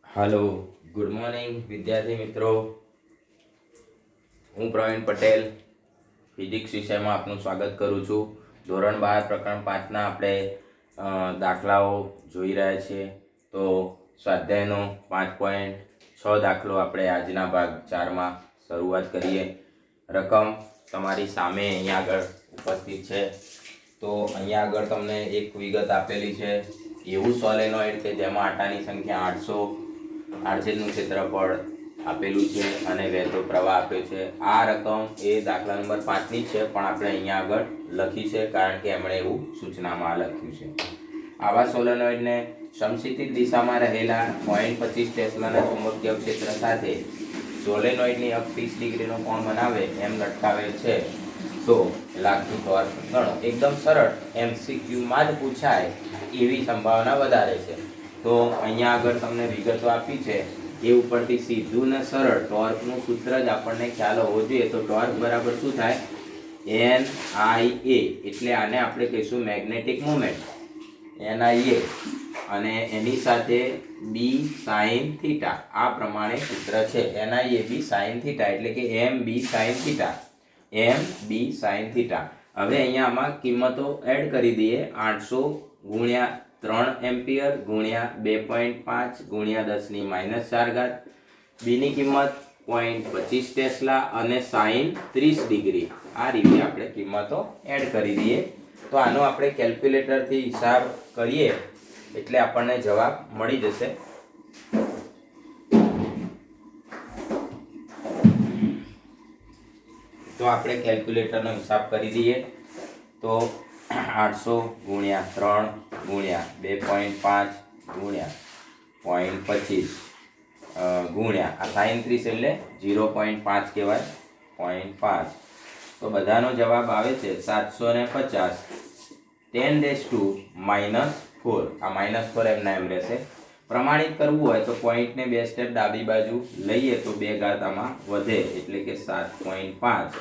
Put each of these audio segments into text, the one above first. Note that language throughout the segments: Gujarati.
हेलो गुड मॉर्निंग विद्यार्थी मित्रों। હું પ્રવીણ પટેલ ફિઝિક્સ વિષયમાં આપનું સ્વાગત કરું છું। ધોરણ 12 પ્રકરણ 5ના આપણે દાખલાઓ જોઈ રહ્યા છીએ। તો સ્વાધ્યાયનો 5.6 દાખલો આપણે આજના ભાગ 4માં શરૂઆત કરીએ। રકમ તમારી સામે અહીંયા આગળ ઉપસ્થિત છે। તો અહીંયા આગળ તમને એક વિગત આપેલી છે। એવું સોલેનોઇડ કે જેમાં આટાની સંખ્યા 800 આરછેદનું ક્ષેત્રફળ આપેલું છે અને વહેતો પ્રવાહ આપ્યો છે। આ રકમ એ દાખલા નંબર 5 ની છે, પણ આપણે અહીંયા આગળ લખી છે કારણ કે એમણે એવું સૂચનામાં લખ્યું છે। આવા સોલેનોઇડને સમક્ષિતિજ દિશામાં રહેલા 0.25 ટેસ્લાના ચુંબકીય ક્ષેત્ર સાથે સોલેનોઇડની અક્ષ 30 ડિગ્રીનો કોણ બનાવે એમ લટકાવેલ છે તો લાગતું ટોર્ક ગણો। એકદમ સરળ એમસીક્યુમાં જ પૂછાય એવી સંભાવના વધારે છે। તો અહીંયા આગળ તમને વિગતો આપી છે એ ઉપરથી સીધું ને સરળ ટોર્કનું સૂત્ર જ આપણને ખ્યાલ હોવો જોઈએ। તો ટોર્ક બરાબર શું થાય? NIA, એટલે આને આપણે કહીશું મેગ્નેટિક મોમેન્ટ NIA, અને એની સાથે B sin થીટા, આ પ્રમાણે સૂત્ર છે। NIA B sin થીટા એટલે કે MB sin theta, MB sin theta. હવે અહીંયા આમાં કિંમતો એડ કરી દઈએ। 800 ગુણ્યા 3 એમ્પિયર ગુણ્યા 2.5 ગુણ્યા 10⁻⁴ બી ની કિંમત 0.25 ટેસ્લા અને સાઇન 30 ડિગ્રી, આ રીતે આપણે કિંમતો એડ કરી દઈએ। તો આનો આપણે કેલ્ક્યુલેટરથી હિસાબ કરીએ એટલે આપણને જવાબ મળી જશે। તો આપણે કેલ્ક્યુલેટરનો હિસાબ કરી દઈએ। તો 800 ગુણ્યા 3 ગુણ્યા 2.5 ગુણ્યા 0.25 ગુણ્યા આ સાઇન 30 એટલે 0.5 કહેવાય, 0.5, તો બધાનો જવાબ આવે છે 750 10⁻⁴। આ -4 એમના એમ રહેશે। પ્રમાણિત કરવું હોય તો પોઈન્ટને 2 સ્ટેપ ડાબી બાજુ લઈએ તો 2 ઘાત આમાં વધે એટલે કે 7.5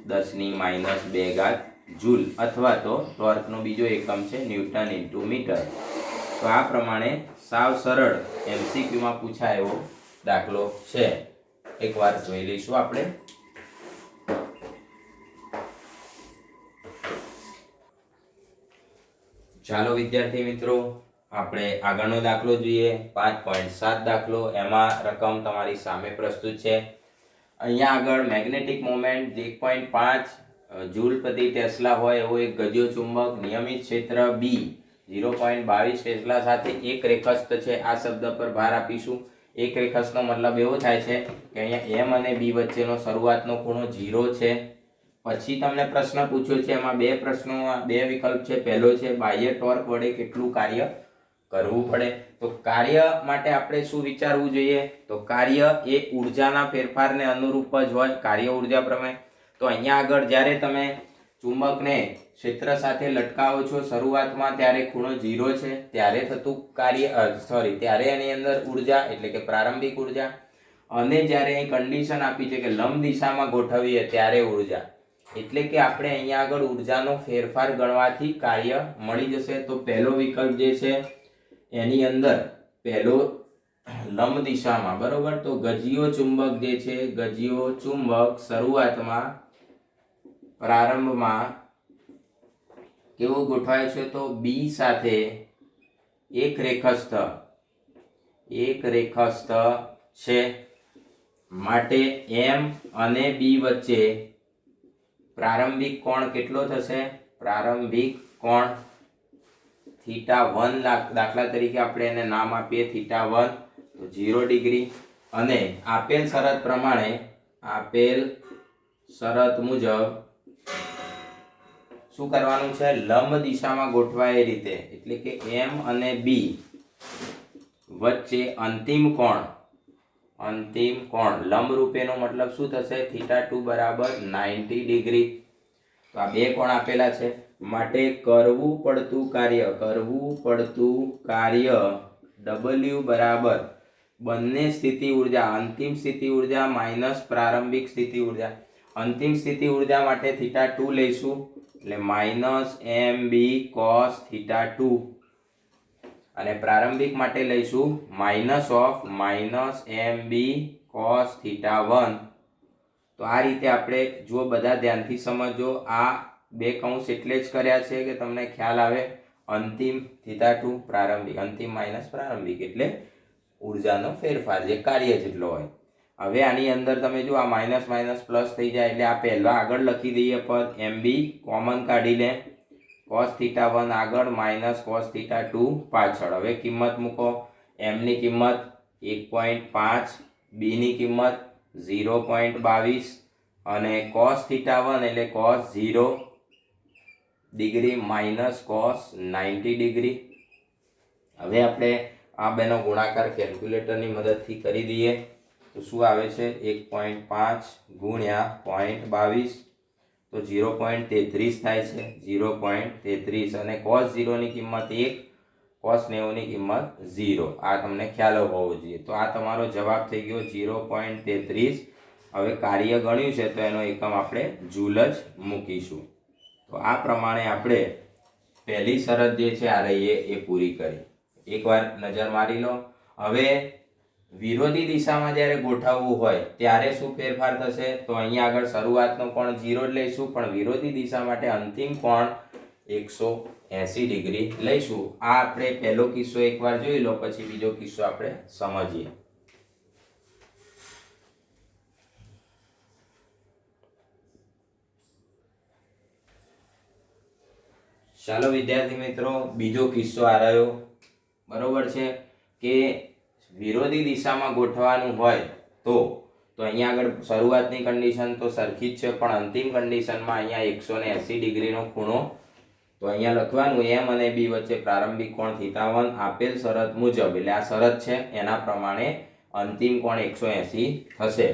10⁻² જૂલ, અથવા તો ટોર્કનો બીજો એકમ છે ન્યૂટન ઇન્ટુ મીટર। તો આ પ્રમાણે સાવ સરળ એમસીક્યુમાં પૂછાય એવો દાખલો છે। એકવાર જોઈ લઈશું આપણે। ચાલો વિદ્યાર્થી મિત્રો, આપણે આગળનો દાખલો જોઈએ। 5.7 દાખલો, એમાં રકમ તમારી સામે પ્રસ્તુત છે। અહીંયા આગળ મેગ્નેટિક મોમેન્ટ 1.5 જૂલ પ્રતિ ટેસ્લા હોય એવો એક ગજિયો ચુંબક નિયમિત ક્ષેત્ર B 0.22 ટેસ્લા સાથે એક રેખસ્થ છે। આ શબ્દ પર ભાર આપીશું। એક રેખસ્થનો મતલબ એવો થાય છે કે અહીંયા M અને B વચ્ચેનો શરૂઆતનો ખૂણો 0 છે। પછી તમને પ્રશ્ન પૂછ્યો છે, એમાં બે પ્રશ્નોમાં બે વિકલ્પ છે। પહેલો છે બાહ્ય ટોર્ક વડે કેટલું કાર્ય કરવું પડે। તો કાર્ય માટે આપણે શું વિચારવું જોઈએ? તો કાર્ય એ ઊર્જાના ફેરફારને અનુરૂપ જ હોય, કાર્ય ઊર્જા પ્રમેય। તો અહીંયા આગળ જ્યારે તમે ચુંબકને ક્ષેત્ર સાથે લટકાવો છો શરૂઆતમાં ત્યારે ખૂણો 0 છે, ત્યારે થતું કાર્ય ત્યારે એની અંદર ઊર્જા એટલે કે પ્રારંભિક ઊર્જા, અને જ્યારે અહીં કન્ડિશન આપી છે કે લંબ દિશામાં ગોઠવીએ ત્યારે ઊર્જા, એટલે કે આપણે અહીંયા આગળ ઊર્જાનો ફેરફાર ગણવાથી કાર્ય મળી જશે। તો પહેલો વિકલ્પ જે છે એની અંદર પહેલો લંબ દિશામાં, બરોબર। તો ગજિયો ચુંબક જે છે, ગજિયો ચુંબક શરૂઆતમાં પ્રારંભમાં કેવું ગોઠવાય છે? તો B સાથે એક રેખસ્થ છે, માટે M અને B વચ્ચે પ્રારંભિક કોણ કેટલો થશે? પ્રારંભિક કોણ θ1, દાખલા તરીકે આપણે એને નામ આપીએ θ1, તો 0 ડિગ્રી। અને આપેલ શરત પ્રમાણે, આપેલ શરત મુજબ શું કરવાનું છે? લંબ દિશામાં ગોઠવાય એ રીતે, એટલે કે M અને B વચ્ચે અંતિમ કોણ લંબ રૂપેનો મતલબ શું થશે? θ2 બરાબર 90 ડિગ્રી। તો આ બે કોણ આપેલા છે, માટે કરવું પડતું કાર્ય W બરાબર બંને સ્થિતિ ઉર્જા, અંતિમ સ્થિતિ ઉર્જા માઇનસ પ્રારંભિક સ્થિતિ ઉર્જા। અંતિમ સ્થિતિ ઉર્જા માટે θ2 લઈશું એટલે -MB cos θ2 અને પ્રારંભિક માટે લઈશું minus of minus M B cos theta 1. તો આ રીતે આપણે જો બધા ધ્યાનથી સમજો, આ બે કૌંસ એટલે જ કર્યા છે કે તમને ખ્યાલ આવે. અંતિમ થીટા 2 પ્રારંભિક, અંતિમ માઇનસ પ્રારંભિક એટલે ઉર્જાનો ફેરફાર જે કાર્ય જેટલો હોય. હવે આની અંદર તમે જો આ માઇનસ માઇનસ પ્લસ થઈ જાય એટલે આ પહેલા આગળ લખી દઈએ પદ એમ બી કોમન કાઢી લે, કોસ થીટા 1 આગળ માઇનસ કોસ થીટા 2 પાછળ. હવે કિંમત મૂકો. એમ ની કિંમત 1.5, બી ની કિંમત 0.22 અને કોસ થીટા 1 એટલે cos 0 degree minus cos 90 degree. હવે આપણે આ બેનો ગુણાકાર કેલ્ક્યુલેટરની મદદથી કરી દઈએ તો શું આવે છે 1.5 ગુણ્યા 0.22 તો 0.33 થાય છે. 0.33 અને cos 0 ની કિંમત 1, cos 90 ની કિંમત 0. આ તમને ખ્યાલ હોવો જોઈએ. તો આ તમારો જવાબ થઈ ગયો 0.33. હવે કાર્ય ગણ્યું છે તો એનો એકમ આપણે જૂલ જ મૂકીશું. તો આ પ્રમાણે આપણે પહેલી શરત જે છે આ રહીએ એ પૂરી કરી. એકવાર નજર મારી લો. હવે વિરોધી દિશામાં જ્યારે ગોઠવવું હોય ત્યારે શું ફેરફાર થશે? તો અહીંયા આગળ શરૂઆતનો કોણ 0 જ લઈશું, પણ વિરોધી દિશા માટે અંતિમ કોણ 180 ડિગ્રી લઈશું. આ આપણે પહેલો કિસ્સો એકવાર જોઈ લો, પછી બીજો કિસ્સો આપણે સમજીએ. ચાલો વિદ્યાર્થી મિત્રો, બીજો કિસ્સો આ રહ્યો. બરોબર છે કે વિરોધી દિશામાં ગોઠવવાનું હોય તો અહીંયા આગળ શરૂઆતની કન્ડિશન તો સરખી જ છે, પણ અંતિમ કન્ડિશનમાં અહીંયા 180 ડિગ્રીનો ખૂણો. તો અહીંયા લખવાનું એમ અને બી વચ્ચે પ્રારંભિક કોણ થીટા 1 આપેલ શરત મુજબ, એટલે આ શરત છે એના પ્રમાણે અંતિમ કોણ 180 થશે.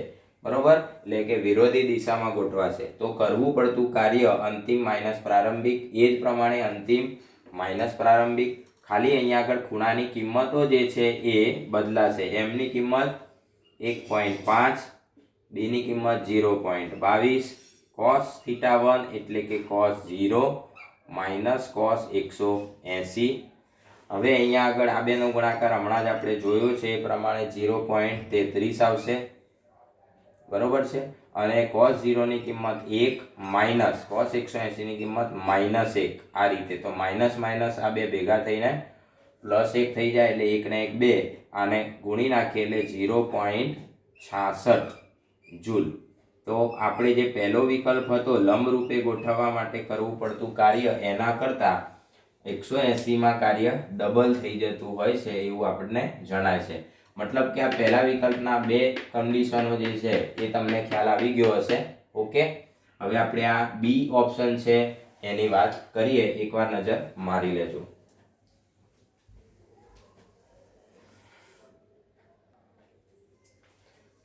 બરોબર, એટલે કે વિરોધી દિશામાં ગોઠવાશે તો કરવું પડતું કાર્ય અંતિમ માઇનસ પ્રારંભિક, એ જ પ્રમાણે અંતિમ માઇનસ પ્રારંભિક. ખાલી અહીંયા આગળ ખૂણાની કિંમતો જે છે એ બદલાશે. એમ ની કિંમત 1.5, બી ની કિંમત 0.22, cos થીટા 1 એટલે કે cos 0 માઇનસ cos 180. હવે અહીંયા આગળ આ બેનો ગુણાકાર હમણાં જ આપણે જોયો છે એ પ્રમાણે 0.33 આવશે. બરોબર છે, અને cos 0 ની કિંમત 1 માઇનસ cos 180 ની કિંમત -1. આ રીતે તો માઇનસ માઇનસ આ બે ભેગા થઈને +1 થઈ જાય એટલે 1 ને 1 2, આને ગુણી નાખીએ એટલે 0.66 જૂલ. તો આપણે જે પહેલો વિકલ્પ હતો લંબ રૂપે ગોઠવવા માટે કરવું પડતું કાર્ય એના કરતાં 180 માં કાર્ય ડબલ થઈ જતું હોય છે એવું આપણને જણાય છે. મતલબ કે આ પહેલા વિકલ્પના બે કન્ડિશનો જે છે એ તમને ખ્યાલ આવી ગયો હશે. ઓકે, હવે આપણે આ બી ઓપ્શન છે એની વાત કરીએ. એકવાર નજર મારી લેજો.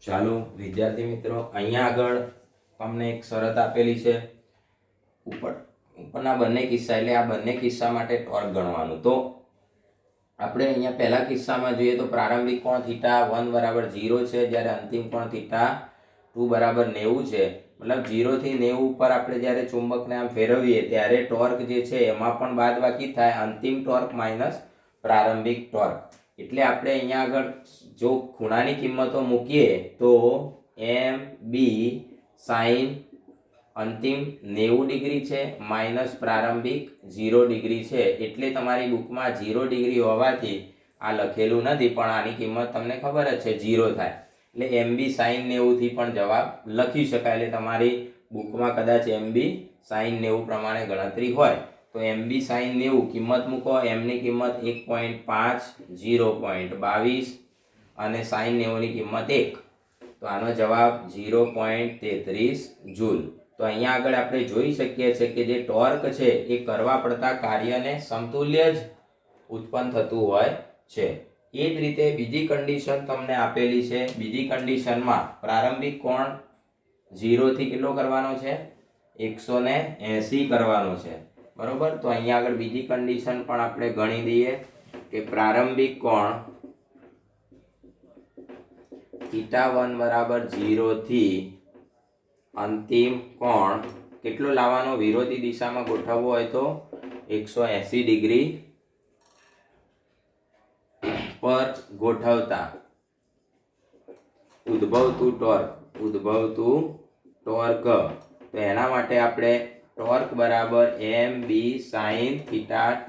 ચાલો વિદ્યાર્થી મિત્રો, અહીંયા આગળ તમને એક શરત આપેલી છે. ઉપરના બંને કિસ્સા, એટલે આ બંને કિસ્સા માટે ટોર્ક ગણવાનું. તો આપણે અહીંયા પહેલા કિસ્સામાં જોઈએ તો પ્રારંભિક કોણ થીટા 1 બરાબર 0 છે, જ્યારે અંતિમ કોણ થીટા 2 બરાબર 90 છે. મતલબ 0 થી 90 ઉપર આપણે જ્યારે ચુંબકને આમ ફેરવીએ ત્યારે ટોર્ક જે છે એમાં પણ બાદબાકી થાય, અંતિમ ટોર્ક માઇનસ પ્રારંભિક ટોર્ક. એટલે આપણે અહીંયા આગળ જો ખૂણાની કિંમતો મૂકીએ તો એમ બી સાઈન અંતિમ 90 ડિગ્રી છે માઇનસ પ્રારંભિક 0 ડિગ્રી છે. એટલે તમારી બુકમાં 0 ડિગ્રી હોવાથી આ લખેલું નથી, પણ આની કિંમત તમને ખબર જ છે 0 થાય. એટલે એમ બી સાઈન 90 થી પણ જવાબ લખી શકાય. એટલે તમારી બુકમાં કદાચ એમ બી સાઈન 90 પ્રમાણે ગણતરી હોય તો એમ બી સાઈન 90 કિંમત મૂકો. એમ ની કિંમત 1.5, 0.22 અને સાઈન 90 ની કિંમત 1. તો આનો જવાબ 0.33 જૂલ. તો અહીંયા આગળ આપણે જોઈ શકીએ છીએ કે જે ટોર્ક છે એ કરવા પડતા કાર્યને સમતુલ્ય જ ઉત્પન્ન થતું હોય છે. એ જ રીતે બીજી કન્ડિશન તમને આપેલી છે. બીજી કન્ડિશનમાં પ્રારંભિક કોણ 0 થી કેટલો કરવાનો છે? 180 કરવાનો છે. બરોબર, તો અહીંયા આગળ બીજી કન્ડિશન પણ આપણે ગણી દઈએ કે પ્રારંભિક કોણ થીટા 1 બરાબર 0 થી અંતિમ કોણ કેટલો લાવવાનો? વિરોધી દિશામાં ગોઠવવો હોય તો 180 ડિગ્રી પર ગોઠવતા ઉદ્ભવતું ટોર્ક, તો એના માટે આપણે ટોર્ક બરાબર mb sin θ2,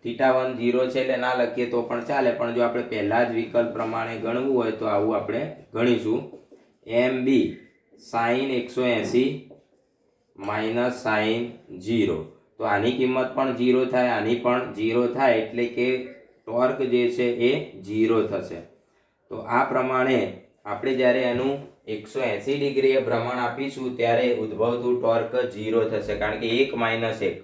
θ1 0 છે એટલે ના લખીએ તો પણ ચાલે, પણ જો આપણે પહેલા જ વિકલ્પ પ્રમાણે ગણવું હોય તો આવું આપણે ગણીશું mb sin 180 માઇનસ sin 0, તો આની કિંમત પણ 0 થાય, આની પણ 0 થાય, એટલે કે ટોર્ક જે છે એ 0 થશે. તો આ પ્રમાણે આપણે જ્યારે એનું 180 ડિગ્રીએ ભ્રમણ આપીશું ત્યારે ઉદ્ભવતું ટોર્ક 0 થશે, કારણ કે 1 માઇનસ 1,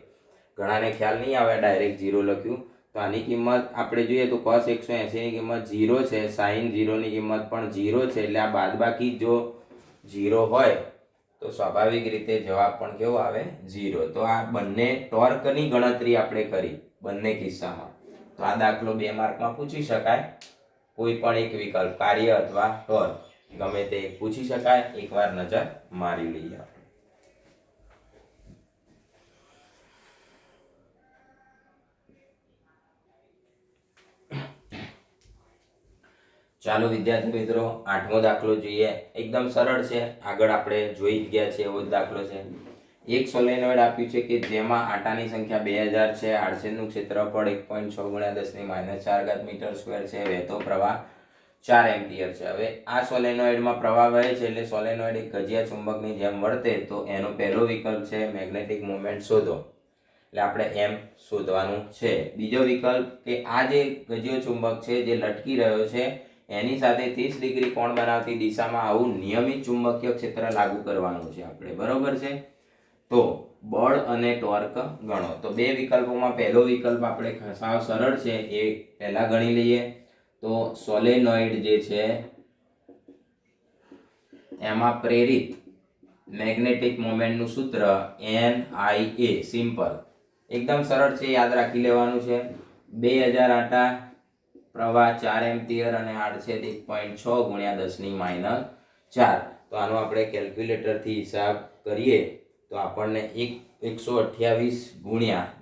ઘણાને ખ્યાલ નહીં આવે ડાયરેક્ટ 0 લખ્યું, તો આની કિંમત આપણે જોઈએ તો cos 180 ની કિંમત 0 છે, sin 0 ની કિંમત પણ 0 છે, એટલે આ બાદબાકી જો 0 હોય તો સ્વાભાવિક રીતે જવાબ પણ કેવો આવે 0. તો આ બંને ટોર્કની ગણતરી આપણે કરી બંને કિસ્સામાં. તો આ દાખલો 2 માર્કમાં પૂછી શકાય, કોઈ પણ એક વિકલ્પ કાર્ય અથવા ટોર્ક ગમે તે પૂછી શકાય, એકવાર નજર મારી લઈએ. ચાલો વિદ્યાર્થી મિત્રો, 8મો દાખલો જોઈએ. એકદમ સરળ છે, આગળ આપણે જોઈ જ ગયા છે એવો જ દાખલો છે. એક સોલેનોઇડ આપ્યું છે કે જેમાં આટાની સંખ્યા 2000 છે, આડછેદનું ક્ષેત્રફળ 1.6 × 10⁻⁴ મીટર સ્ક્વેર છે, વહેતો પ્રવાહ 4 એમ્પિયર છે. હવે આ સોલેનોઇડમાં પ્રવાહ વહે છે એટલે સોલેનોઇડ એક ગજિયા ચુંબકની જેમ વર્તે, તો એનો પહેલો વિકલ્પ છે મેગ્નેટિક મોમેન્ટ શોધો, એટલે આપણે એમ શોધવાનું છે. બીજો વિકલ્પ કે આ જે ગજિયો ચુંબક છે જે લટકી રહ્યો છે એની સાથે 30 ડિગ્રી કોણ બનાવતી દિશામાં આવું નિયમિત ચુંબકીય ક્ષેત્ર લાગુ કરવાનું છે આપણે, બરોબર છે. તો બળ અને ટોર્ક ગણો. તો બે વિકલ્પોમાં પહેલો વિકલ્પ આપણે સાવ સરળ છે એ પહેલા ગણી લઈએ. તો સોલેનોઇડ જે છે એમાં પ્રેરિત મેગ્નેટિક મોમેન્ટનું સૂત્ર NIA, સિમ્પલ, એકદમ સરળ છે, યાદ રાખી લેવાનું છે. 2000 આટા, પ્રવાહ 4 એમ્પિયર અને આડછેદ 1.6 × 10⁻⁴. તો આનો આપણે કેલ્ક્યુલેટરથી હિસાબ કરીએ તો આપણને 128 ×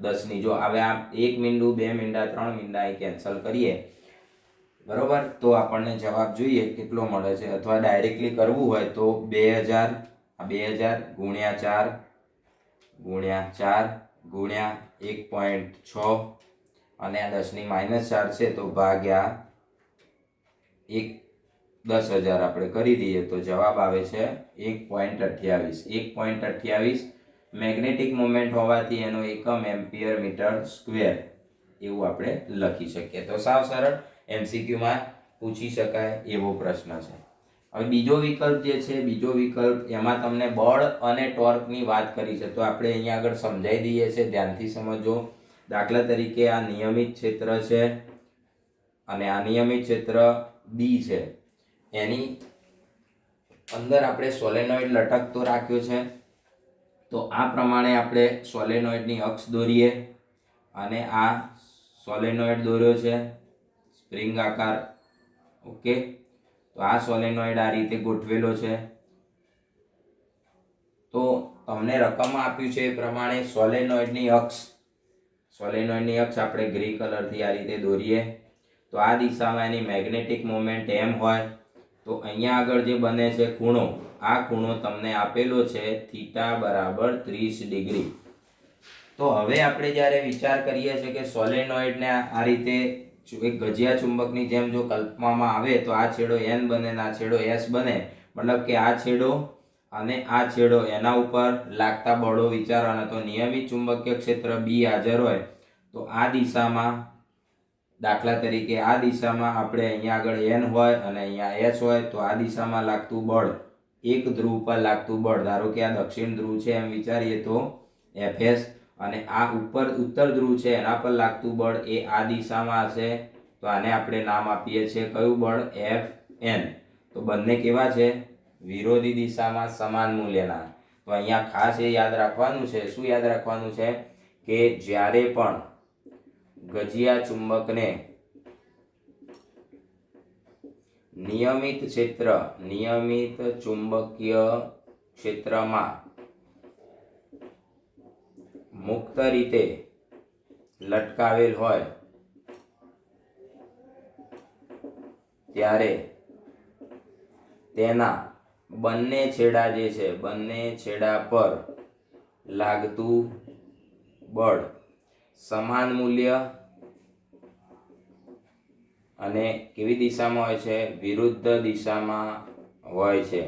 10 જો હવે આ 1 મીંડું 2 મીંડા 3 મીંડા અહીં કેન્સલ કરીએ, બરોબર, તો આપણને જવાબ જોઈએ કેટલો મળે છે. અથવા ડાયરેક્ટલી કરવું હોય તો 2000 × 4 × 1.6 અને આ 10⁻⁴ છે તો ભાગ્યા 10,000 આપણે કરી દઈએ તો જવાબ આવે છે 1.28. મેગ્નેટિક મોમેન્ટ હોવાથી એનો એકમ એમ્પિયર મીટર સ્ક્વેર એવું આપણે લખી શકીએ. તો સાવ સરળ, MCQમાં પૂછી શકાય એવો પ્રશ્ન છે. હવે બીજો વિકલ્પ જે છે, બીજો વિકલ્પ એમાં તમને બળ અને ટોર્કની વાત કરી છે, તો આપણે અહીંયા આગળ સમજાવી દઈએ છે, ધ્યાનથી સમજો. દાખલા તરીકે આ નિયમિત ક્ષેત્ર છે અને આ નિયમિત ક્ષેત્ર B છે, એની અંદર આપણે સોલેનોઇડ લટકતો રાખ્યો છે. તો આ પ્રમાણે આપણે સોલેનોઇડની અક્ષ દોરીએ અને આ સોલેનોઇડ દોર્યો છે સ્પ્રિંગ આકાર, ઓકે. તો આ સોલેનોઇડ આ રીતે ગોઠવેલો છે. તો તમને રકમમાં આપ્યું છે એ પ્રમાણે સોલેનોઇડની અક્ષ આપણે ગ્રે કલરથી આ રીતે દોરીએ. તો આ દિશામાં એની મેગ્નેટિક મોમેન્ટ m હોય, તો અહીંયા આગળ જે બને છે ખૂણો, આ ખૂણો તમને આપેલો છે થીટા બરાબર 30 ડિગ્રી. તો હવે આપણે જ્યારે વિચાર કરીએ છીએ કે સોલેનોઇડને આ રીતે એક ગજિયા ચુંબકની જેમ જો કલ્પવામાં આવે તો આ છેડો n બને અને આ છેડો s બને, મતલબ કે આ છેડો અને આ છેડો એના ઉપર લાગતા બળો વિચારવાના. તો નિયમિત ચુંબકીય ક્ષેત્ર B હાજર હોય તો આ દિશામાં, દાખલા તરીકે આ દિશામાં આપણે અહીંયા આગળ n હોય અને અહીંયા s હોય, તો આ દિશામાં લાગતું બળ, એક ધ્રુવ પર લાગતું બળ, ધારો કે આ દક્ષિણ ધ્રુવ છે એમ વિચારીએ તો Fs, અને આ ઉપર ઉત્તર ધ્રુવ છે એના પર લાગતું બળ એ આ દિશામાં હશે, તો આને આપણે નામ આપીએ છીએ કયું બળ? Fn. તો બંને કેવા છે? વિરોધી દિશામાં સમાન મૂલ્યના. તો અહીંયા ખાસ એ યાદ રાખવાનું છે, શું યાદ રાખવાનું છે કે જ્યારે પણ ગજિયા ચુંબકને નિયમિત ચુંબકીય ક્ષેત્રમાં મુક્ત રીતે લટકાવેલ હોય ત્યારે તેના બંને છેડા જે છે બંને છેડા પર લાગતું બળ સમાન મૂલ્ય અને કેવી દિશામાં હોય છે? વિરુદ્ધ દિશામાં હોય છે.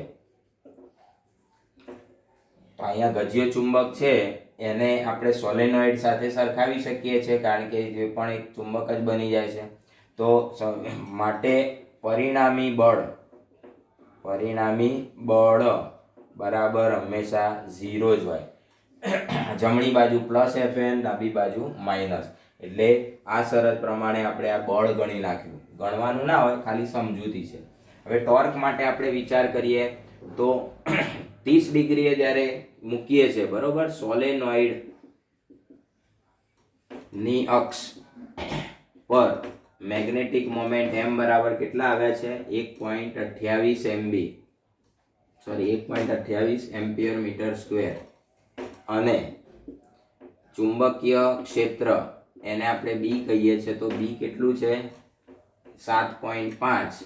તો અહીંયા ગજ્ય ચુંબક છે એને આપણે સોલેનોઇડ સાથે સરખાવી શકીએ છીએ, કારણ કે જે પણ એક ચુંબક જ બની જાય છે. તો માટે પરિણામી બળ બરાબર હંમેશા 0 જ હોય. જમણી બાજુ +Fn, ડાબી બાજુ માઇનસ. એટલે આ શરત પ્રમાણે આપણે આ બળ ગણી નાખ્યું. ગણવાનું ના હોય, ખાલી સમજૂતી છે. હવે ટોર્ક માટે આપણે વિચાર કરીએ તો 30 ડિગ્રીએ જ્યારે મૂકીએ છીએ, બરોબર, સોલેનોઇડ ની અક્ષ પર મેગ્નેટિક મોમેન્ટ m બરાબર કેટલા આવ્યા છે? 1.28 MB, sorry 1.28 ampere metre square. અને ચુંબકીય ક્ષેત્ર એને આપણે B કહીએ છીએ, તો B કેટલું છે? 7.5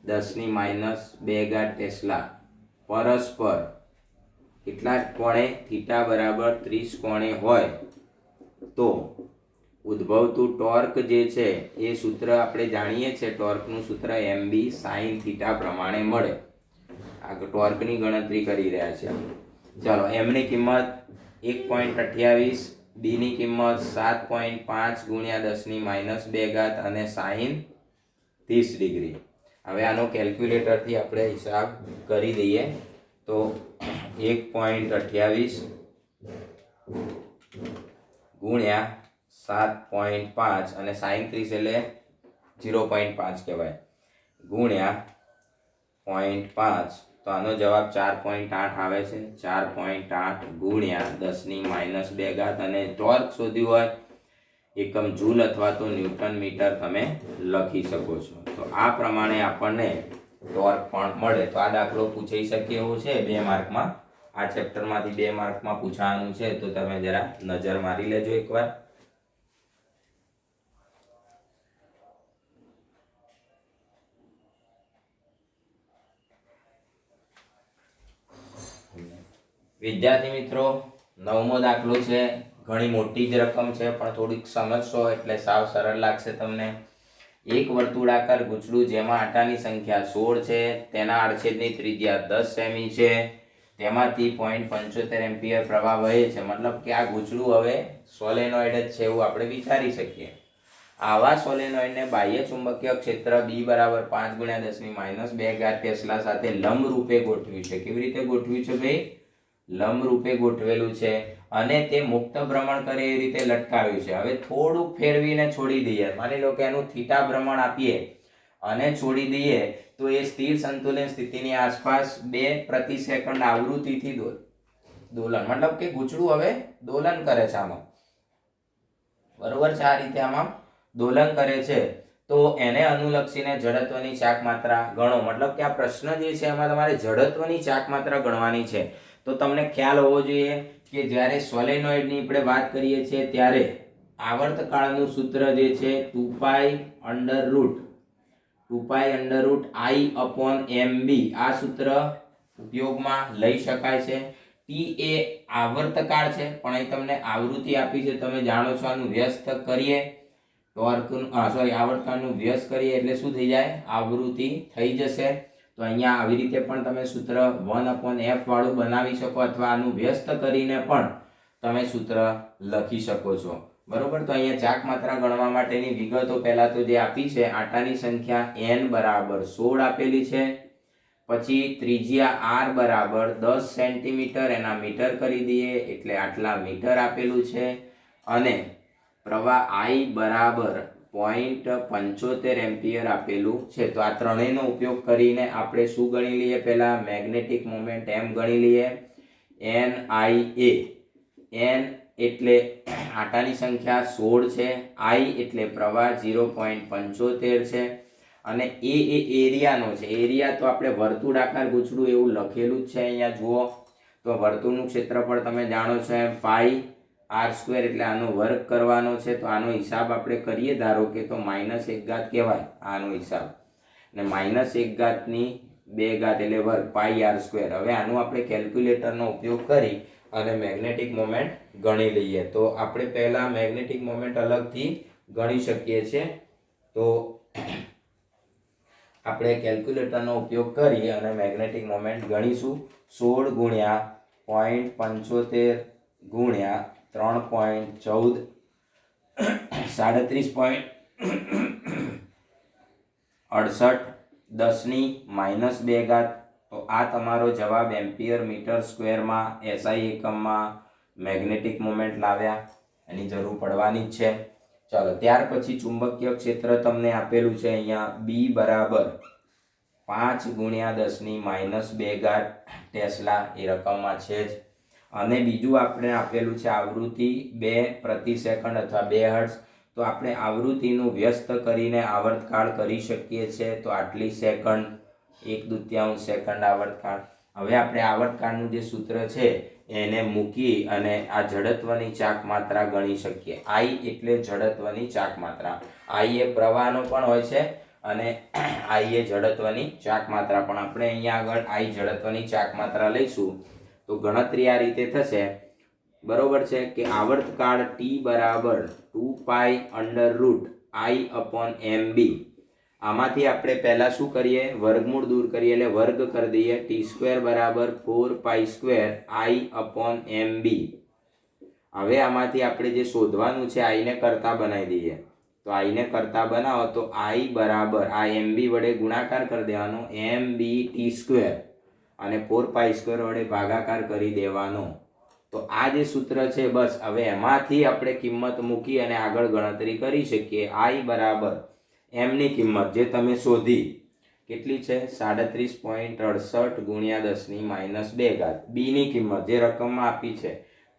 10⁻² ટેસ્લા પરસ્પર કેટલા કોણે? થીટા બરાબર 30 કોણે હોય તો ઉદ્ભવતું ટોર્ક જે છે એ સૂત્ર આપણે જાણીએ છીએ. ટોર્કનું સૂત્ર mb sin થીટા પ્રમાણે મળે. આ ટોર્કની ગણતરી કરી રહ્યા છે. ચાલો, m ની કિંમત 1.28, b ની કિંમત 7.5 ગુણ્યા 10⁻² અને sin 30 ડિગ્રી. હવે આનો કેલ્ક્યુલેટરથી આપણે હિસાબ કરી દઈએ તો 1.28 ગુણ્યા 7.5 અને sin 30 એટલે 0.5 કહેવાય, ગુણ્યા 0.5, તો આનો જવાબ 4.8 આવે છે. 4.8 ગુણ્યા 10⁻² અને ટોર્ક શોધ્યું હોય એકમ જૂલ અથવા તો ન્યૂટન મીટર તમે લખી શકો છો. તો આ પ્રમાણે આપણને ટોર્ક પણ મળે. તો આ દાખલો પૂછાઈ શકે એવો છે 2 માર્કમાં. આ ચેપ્ટરમાંથી 2 માર્કમાં પૂછાવાનું છે, તો તમે જરા નજર મારી લેજો એકવાર. વિદ્યાર્થી મિત્રો, 9મો દાખલો છે. ઘણી મોટી જ રકમ છે, પણ થોડીક સમજશો એટલે સાવ સરળ લાગશે તમને. એક વર્તુળાકાર ગૂંચળું જેમાં આટાની સંખ્યા 16 છે, તેના આડછેદની ત્રિજ્યા 10 સેમી છે, તેમાંથી 0.75 એમ્પિયર પ્રવાહ વહે છે. મતલબ કે આ ગૂંચળું હવે સોલેનોઇડ જ છે એવું આપણે વિચારી શકીએ. આવા સોલેનોઇડને બાહ્ય ચુંબકીય ક્ષેત્ર B બરાબર 5 ગુણ્યા 10⁻² ટેસ્લા સાથે લંબ રૂપે ગોઠવ્યું છે. કેવી રીતે ગોઠવ્યું છે ભાઈ? લંબ રૂપે ગોઠવેલું છે. અને તે મુક્ત ભ્રમણ કરે એ રીતે લટકાવ્યું છે. હવે થોડુંક ફેરવીને છોડી દઈએ. માની લો કે એનું થીટા ભ્રમણ આપીએ અને છોડી દઈએ તો એ સ્થિર સંતુલન સ્થિતિની આસપાસ 2 પ્રતિ સેકન્ડ આવૃત્તિથી દોલન, મતલબ કે ગૂંચળું હવે દોલન કરે છે આમાં, બરોબર છે. આ રીતે આમાં દોલન કરે છે. તો એને અનુલક્ષીને જડત્વની ચાક માત્રા ગણો. મતલબ કે આ પ્રશ્ન જે છે એમાં તમારે જડત્વની ચાક માત્રા ગણવાની છે. તો તમને ખ્યાલ હોવો જોઈએ કે જ્યારે સોલેનોઇડની આપણે વાત કરીએ છીએ ત્યારે આવર્તકાળનું સૂત્ર જે છે 2π√I/mb આ સૂત્ર ઉપયોગમાં લઈ શકાય છે. t એ આવર્તકાળ છે, પણ અહીં તમને આવૃત્તિ આપી છે. તમે જાણો છો આનું વ્યસ્ત કરીએ આવર્તકાળનું વ્યસ્ત કરીએ એટલે શું થઈ જાય? આવૃત્તિ થઈ જશે. તો અહીંયા આવી રીતે પણ તમે સૂત્ર 1/f વાળું બનાવી શકો, અથવા આનું વ્યસ્ત કરીને પણ તમે સૂત્ર લખી શકો છો, બરોબર. તો અહીંયા ચાક માત્રા ગણવા માટેની વિગતો પહેલા તો જે આપી છે, આટાની સંખ્યા n બરાબર 16 આપેલી છે. પછી ત્રિજ્યા r બરાબર 10 સેન્ટીમીટર, એના મીટર કરી દઈએ એટલે આટલા મીટર આપેલું છે. અને પ્રવાહ I બરાબર 0.75 એમ્પિયર આપેલું છે. તો આ ત્રણેયનો ઉપયોગ કરીને આપણે શું ગણી લઈએ? પહેલા મેગ્નેટિક મોમેન્ટ m ગણી લઈએ, NIA. n એટલે આટાની સંખ્યા 16 છે, I એટલે પ્રવાહ 0.75 છે, અને એ એરિયાનો છે. એરિયા તો આપણે વર્તુળાકાર ગૂંચળું એવું લખેલું જ છે અહીંયા જુઓ. તો વર્તુળનું ક્ષેત્રફળ તમે જાણો છો એમ πr² એટલે આનો વર્ગ કરવાનો છે. તો આનો હિસાબ આપણે કરીએ ધારો કે તો -1 કહેવાય આનો હિસાબ. અને -1/2 એટલે વર્ગ πr². હવે આનું આપણે કેલ્ક્યુલેટરનો ઉપયોગ કરી અને મેગ્નેટિક મોમેન્ટ ગણી લઈએ. તો આપણે પહેલા મેગ્નેટિક મોમેન્ટ અલગથી ગણી શકીએ છીએ. તો આપણે કેલ્ક્યુલેટરનો ઉપયોગ કરી અને મેગ્નેટિક મોમેન્ટ ગણીશું. 16 ગુણ્યા 0.75 ગુણ્યા 3.14 37.68 10⁻². તો આ તમારો જવાબ એમ્પિયર મીટર સ્ક્વેરમાં એસઆઈ એકમમાં મેગ્નેટિક મોમેન્ટ લાવ્યા. એની જરૂર પડવાની જ છે. ચાલો, ત્યાર પછી ચુંબકીય ક્ષેત્ર તમને આપેલું છે અહીંયા બી બરાબર 5 ગુણ્યા 10⁻² ટેસ્લા એ રકમમાં છે જ. અને બીજું આપણે આપેલું છે આવૃત્તિ 2 પ્રતિ સેકન્ડ અથવા 2 હર્ટ્ઝ. તો આપણે આવૃત્તિનું વ્યસ્ત કરીને આવર્તકાળ કરી શકીએ છીએ. તો આટલી સેકન્ડ, 1/2 સેકન્ડ આવર્તકાળ. હવે આપણે આવર્તકાળનું જે સૂત્ર છે એને મૂકી અને આ જડત્વની ચાક માત્રા ગણી શકીએ. આઈ એટલે જડત્વની ચાક માત્રા. આઈ એ પ્રવાહનો પણ હોય છે અને આઈ એ જડત્વની ચાક માત્રા પણ. આપણે અહીંયા આગળ આઈ જડત્વની ચાક માત્રા લઈશું તો ગણતરી આ રીતે થશે. બરોબર છે કે આવર્તકાળ t બરાબર 2π√i/mb. આમાંથી આપણે પહેલા શું કરીએ, વર્ગમૂળ દૂર કરીએ એટલે વર્ગ કરી દઈએ. t² બરાબર 4π²i/mb. હવે આમાંથી આપણે જે શોધવાનું છે આઈને કરતા બનાવી દઈએ. તો આઈને કરતા બનાવો તો i બરાબર આ mb વડે ગુણાકાર કરી દેવાનો, mbt² અને 4π² વડે ભાગાકાર કરી દેવાનો. તો આ જે સૂત્ર છે બસ હવે એમાંથી આપણે કિંમત મૂકી અને આગળ ગણતરી કરી શકીએ. i બરાબર એમની કિંમત જે તમે શોધી કેટલી છે 37.68 ગુણ્યા 10⁻². બીની કિંમત જે રકમમાં આપી છે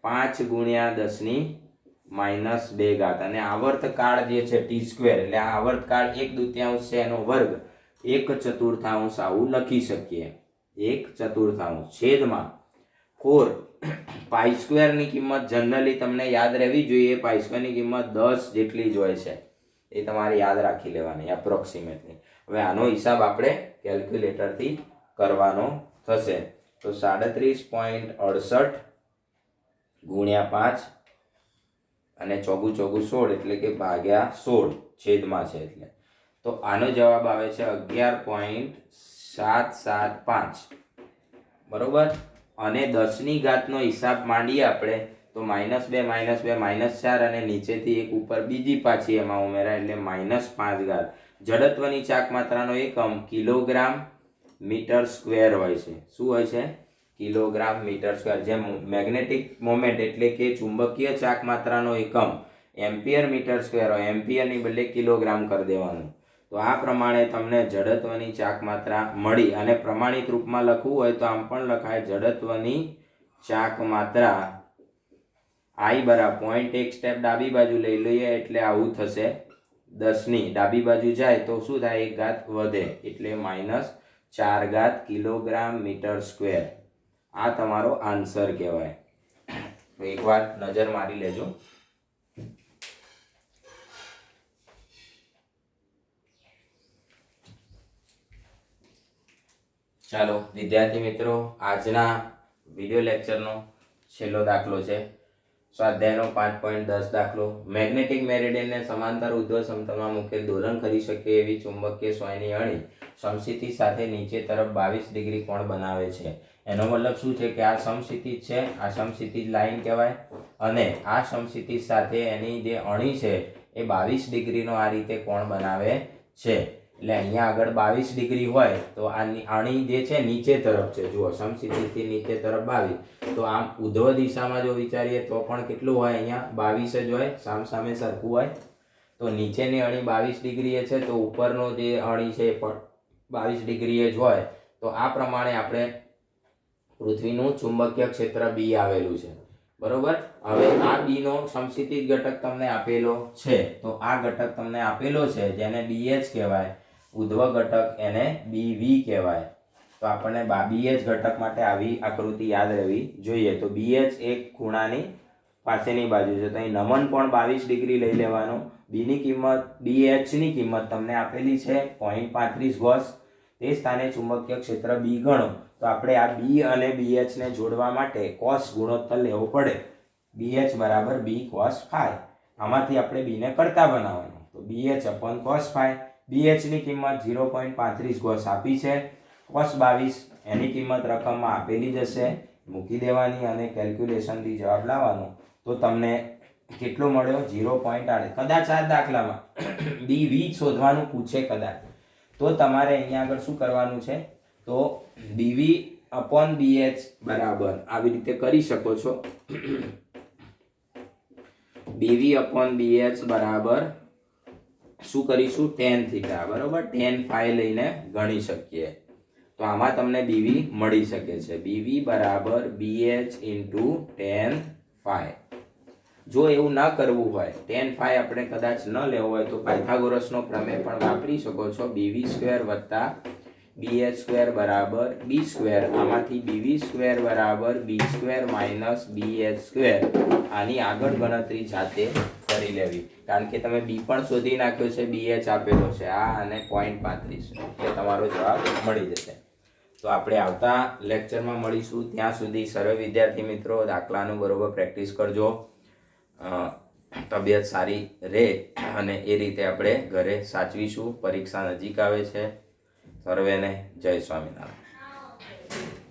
5 ગુણ્યા 10⁻². અને આવર્તકાળ જે છે t² એટલે આ આવર્તકાળ 1/2 છે એનો વર્ગ 1/4 આવું લખી શકીએ. 1/4 છેદમાં 4 π² ની કિંમત જનરલી તમને યાદ રહેવી જોઈએ. π² ની કિંમત 10 જેટલી જ હોય છે. એ તમારે યાદ રાખી લેવાની એપ્રોક્સિમેટલી. હવે આનો હિસાબ આપણે કેલ્ક્યુલેટરથી કરવાનો થશે. તો 37.68 ગુણ્યા 5 અને ચોગું 16 એટલે કે ભાગ્યા 16 છેદમાં છે એટલે. તો આનો જવાબ આવે છે 11.775. બરોબર. અને 10 નો હિસાબ માંડીએ આપણે તો -2 -4 અને નીચેથી એક ઉપર બીજી પાછી એમાં ઉમેરાય એટલે -5. જડત્વની ચાક માત્રાનો એકમ કિલોગ્રામ મીટર સ્ક્વેર હોય છે. શું હોય છે? Kilogram metre square. જેમ મેગ્નેટિક મોમેન્ટ એટલે કે ચુંબકીય ચાક માત્રાનો એકમ એમ્પિયર મીટર સ્ક્વેર હોય, એમ્પિયરની બદલે કિલોગ્રામ કરી દેવાનું. તો આ પ્રમાણે તમને જડત્વની ચાક માત્રા મળી. અને પ્રમાણિત રૂપમાં લખવું હોય તો આમ પણ લખાય જડત્વની ચાક માત્રા i બરાબર 0.1 સ્ટેપ ડાબી બાજુ લઈ લઈએ એટલે આવું થશે. 10 ડાબી બાજુ જાય તો શું થાય? 1 ઘાત વધે એટલે -4 કિલોગ્રામ મીટર સ્ક્વેર. આ તમારો આન્સર કહેવાય. એકવાર નજર મારી લેજો. ચાલો વિદ્યાર્થી મિત્રો, આજના વિડિયો લેક્ચરનો છેલ્લો દાખલો છે. સ્વાધ્યાયનો 5.10 દાખલો. મેગ્નેટિક મેરિડિયનને સમાંતર ઉર્ધ્વ સમતલમાં મૂકેલ દોલન કરી શકે એવી ચુંબકીય સોયની અણી સમસ્થિતિ સાથે નીચે તરફ 22 ડિગ્રી કોણ બનાવે છે. એનો મતલબ શું છે કે આ સમસ્થિતિ છે, આ સમસ્થિતિ લાઈન કહેવાય. અને આ સમસ્થિતિ સાથે એની જે અણી છે એ 22 ડિગ્રીનો આ રીતે કોણ બનાવે છે. એટલે અહીંયા આગળ 22 ડિગ્રી હોય તો આની અણી જે છે નીચે તરફ છે. જુઓ, સમસ્થિતિથી નીચે તરફ 22. તો આમ ઉધ્વ દિશામાં જો વિચારીએ તો પણ કેટલું હોય? અહીંયા 22 જ હોય, સામસામે સરખું હોય. તો નીચેની અણી 22 ડિગ્રીએ છે તો ઉપરનો જે અણી છે એ પણ 22 ડિગ્રીએ જ હોય. તો આ પ્રમાણે આપણે પૃથ્વીનું ચુંબકીય ક્ષેત્ર બી આવેલું છે. બરોબર. હવે આ બી નો સમસ્થિતિ ઘટક તમને આપેલો છે. તો આ ઘટક તમને આપેલો છે જેને BH કહેવાય. ઉધ્વ ઘટક એને BV કહેવાય. તો આપણને BH ઘટક માટે આવી આકૃતિ યાદ રહેવી જોઈએ. તો BH એક ખૂણાની પાસેની બાજુ છે તો અહીં નમન કોણ 22 ડિગ્રી લઈ લેવાનો બીની કિંમત BHની કિંમત તમને આપેલી છે 0.35 ગોસ. તે સ્થાને ચુંબકીય ક્ષેત્ર બી ગણો. તો આપણે આ બી અને BHને જોડવા માટે કોસ ગુણોત્તર લેવો પડે. BH બરાબર B cos phi. આમાંથી આપણે બીને કરતા બનાવવાનો. તો BH upon cos phi. BHની કિંમત 0.35 ગોસ આપી છે. cos 22 એની કિંમત રકમમાં આપેલી જ હશે, મૂકી દેવાની અને કેલ્ક્યુલેશનથી જવાબ લાવવાનો. તો તમને કેટલો મળ્યો? 0.8. કદાચ આ દાખલામાં BV શોધવાનું પૂછે કદાચ, તો તમારે અહીંયા આગળ શું કરવાનું છે? તો BV upon BH બરાબર આવી રીતે કરી શકો છો. BV upon BH બરાબર શું કરીશું? tan થીટા બરાબર, tan phi લઈને ગણી શકીએ. તો આમાં તમને BV મળી શકે છે. BV બરાબર BH into tan phi. જો એવું ના કરવું હોય, tan phi આપણે કદાચ ન લેવો હોય, તો પાયથાગોરસનો પ્રમેય પણ વાપરી શકો છો. BV સ્ક્વેર વત્તા BH સ્ક્વેર બરાબર B સ્ક્વેર. આમાંથી BV સ્ક્વેર બરાબર B square minus BH square. આની આગળ ગણતરી જાતે કરી લેવી, કારણ કે તમે B પણ શોધી નાખ્યો છે, BH આપેલો છે આ અને 0.35, એટલે તમારો જવાબ મળી જશે. તો આપણે આવતા લેક્ચરમાં મળીશું. ત્યાં સુધી સર્વે વિદ્યાર્થી મિત્રો દાખલાનું બરોબર પ્રેક્ટિસ કરજો, તબિયત સારી રહે અને એ રીતે આપણે ઘરે સાચવીશું. પરીક્ષા નજીક આવે છે. સર્વેને જય સ્વામિનારાયણ.